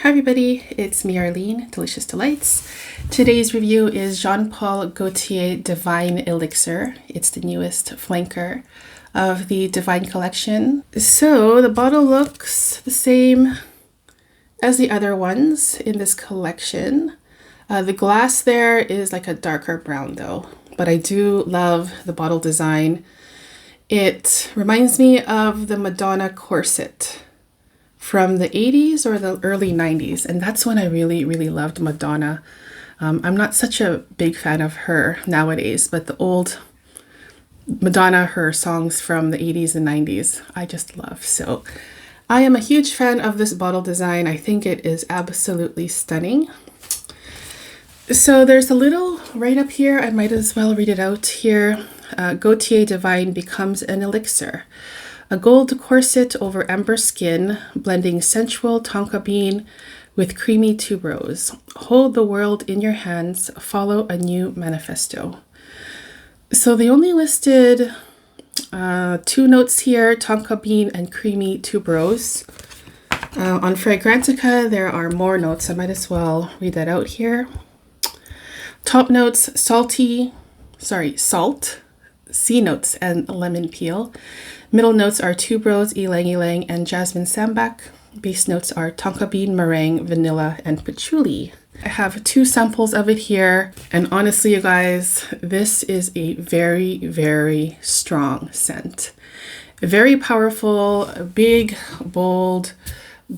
Hi everybody, it's me Arlene, Delicious Delights. Today's review is Jean-Paul Gaultier Divine Elixir. It's the newest flanker of the Divine collection. So the bottle looks the same as the other ones in this collection. The glass there is like a darker brown though, but I do love the bottle design. It reminds me of the Madonna corset from the 80s or the early 90s, and that's when I really loved Madonna. I'm not such a big fan of her nowadays, but the old Madonna, her songs from the 80s and 90s, I just love. So I am a huge fan of this bottle design. I think it is absolutely stunning. So there's a little right up here, I might as well read it out here. Gaultier Divine becomes an elixir. A gold corset over amber skin, blending sensual tonka bean with creamy tuberose. Hold the world in your hands, follow a new manifesto. So they only listed 2 notes here, tonka bean and creamy tuberose. On Fragrantica, there are more notes. I might as well read that out here. Top notes, salt, C notes, and lemon peel. Middle notes are tuberose, ylang-ylang, and jasmine sambac. Base notes are tonka bean, meringue, vanilla, and patchouli. I have 2 samples of it here, and honestly, you guys, this is a very strong scent. Very powerful, big, bold,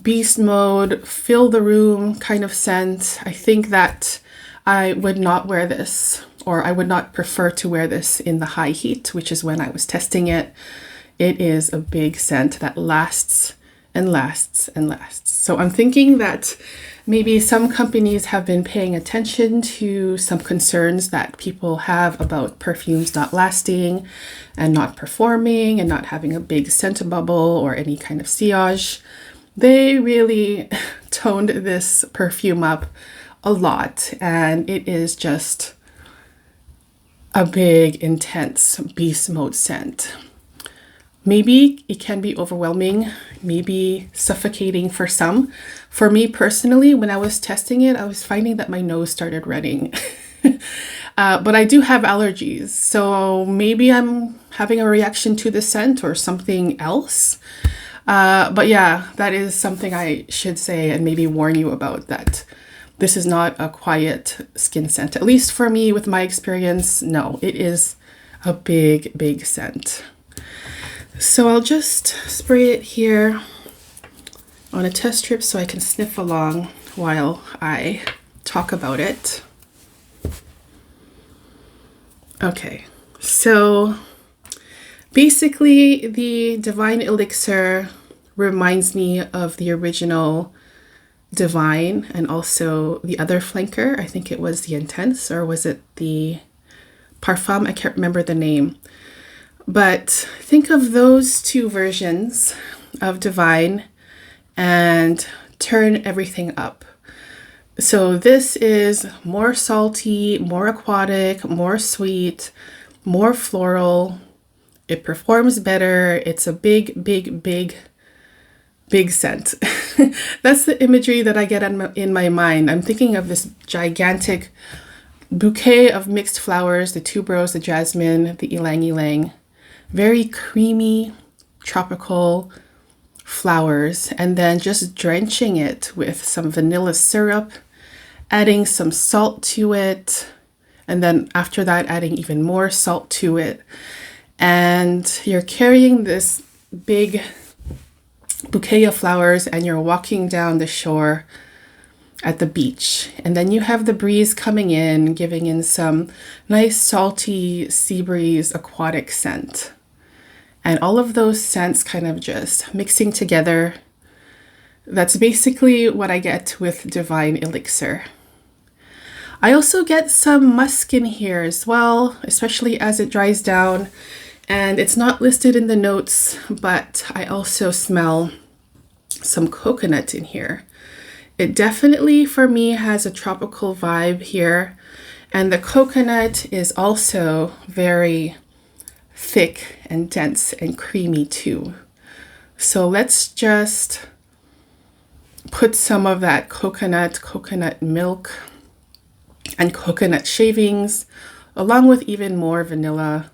beast mode, fill the room kind of scent. I think that I would not wear this, or I would not prefer to wear this in the high heat, which is when I was testing it. It is a big scent that lasts and lasts and lasts. So I'm thinking that maybe some companies have been paying attention to some concerns that people have about perfumes not lasting and not performing and not having a big scent bubble or any kind of sillage. They really toned this perfume up a lot, and it is just a big, intense beast mode scent. Maybe it can be overwhelming, maybe suffocating for some. For me personally, when I was testing it, I was finding that my nose started running. But I do have allergies, so maybe I'm having a reaction to the scent or something else. But yeah, that is something I should say and maybe warn you about, that this is not a quiet skin scent. At least for me, with my experience, no, it is a big scent. So I'll just spray it here on a test strip so I can sniff along while I talk about it. Okay, so basically the Divine Elixir reminds me of the original Divine and also the other flanker. I think it was the Intense, or was it the Parfum? I can't remember the name. But think of those 2 versions of Divine and turn everything up. So this is more salty, more aquatic, more sweet, more floral. It performs better. It's a big scent. That's the imagery that I get in my mind. I'm thinking of this gigantic bouquet of mixed flowers, the tuberose, the jasmine, the ylang-ylang. Very creamy, tropical flowers, and then just drenching it with some vanilla syrup, adding some salt to it, and then after that adding even more salt to it. And you're carrying this big bouquet of flowers and you're walking down the shore at the beach, and then you have the breeze coming in, giving in some nice salty sea breeze aquatic scent. And all of those scents kind of just mixing together. That's basically what I get with Divine Elixir. I also get some musk in here as well, especially as it dries down. And it's not listed in the notes, but I also smell some coconut in here. It definitely, for me, has a tropical vibe here. And the coconut is also very thick and dense and creamy too. So let's just put some of that coconut milk, and coconut shavings, along with even more vanilla,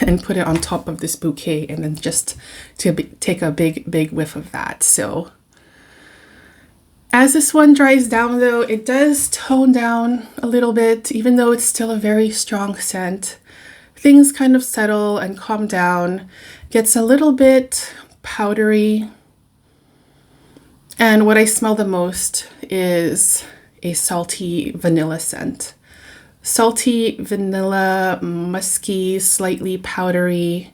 and put it on top of this bouquet, and then just to take a big whiff of that. So as this one dries down though, it does tone down a little bit, even though it's still a very strong scent. Things kind of settle and calm down, gets a little bit powdery. And what I smell the most is a salty vanilla scent. Salty vanilla, musky, slightly powdery,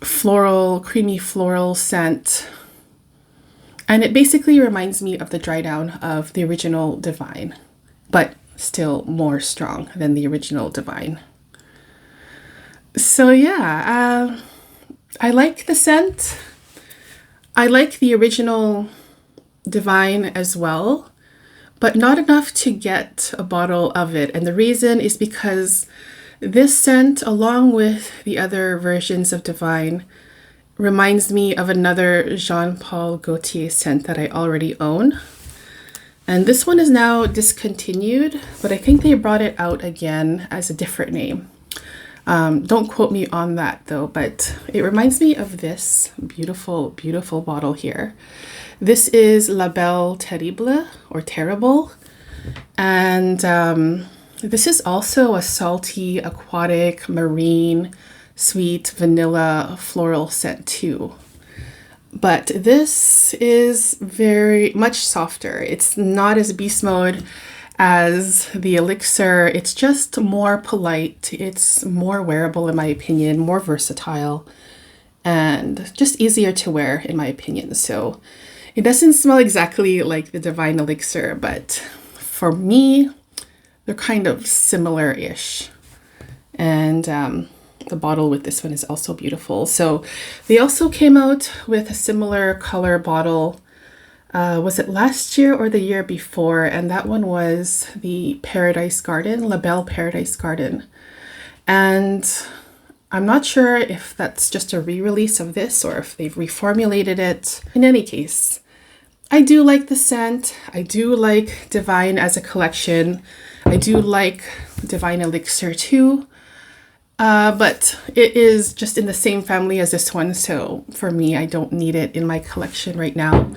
floral, creamy floral scent. And it basically reminds me of the dry down of the original Divine, but still more strong than the original Divine. So yeah, I like the scent. I like the original Divine as well, but not enough to get a bottle of it. And the reason is because this scent, along with the other versions of Divine, reminds me of another Jean Paul Gaultier scent that I already own. And this one is now discontinued, but I think they brought it out again as a different name. Don't quote me on that though, but it reminds me of this beautiful, beautiful bottle here. This is La Belle Terrible or Terrible. And this is also a salty, aquatic, marine, sweet, vanilla, floral scent too. But this is very much softer. It's not as beast mode as the Elixir. It's just more polite. It's more wearable in my opinion, more versatile, and just easier to wear in my opinion. So it doesn't smell exactly like the Divine Elixir, but for me, they're kind of similar-ish. And the bottle with this one is also beautiful. So they also came out with a similar color bottle. Was it last year or the year before? And that one was the Paradise Garden, La Belle Paradise Garden. And I'm not sure if that's just a re-release of this or if they've reformulated it. In any case, I do like the scent. I do like Divine as a collection. I do like Divine Elixir too. But it is just in the same family as this one. So for me, I don't need it in my collection right now.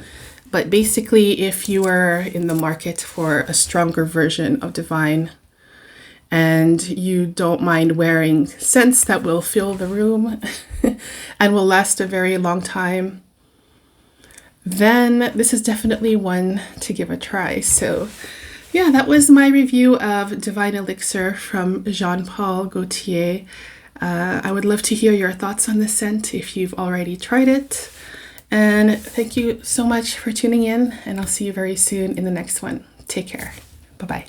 But basically, if you are in the market for a stronger version of Divine and you don't mind wearing scents that will fill the room and will last a very long time, then this is definitely one to give a try. So yeah, that was my review of Divine Elixir from Jean Paul Gaultier. I would love to hear your thoughts on this scent if you've already tried it. And thank you so much for tuning in, and I'll see you very soon in the next one. Take care. Bye-bye.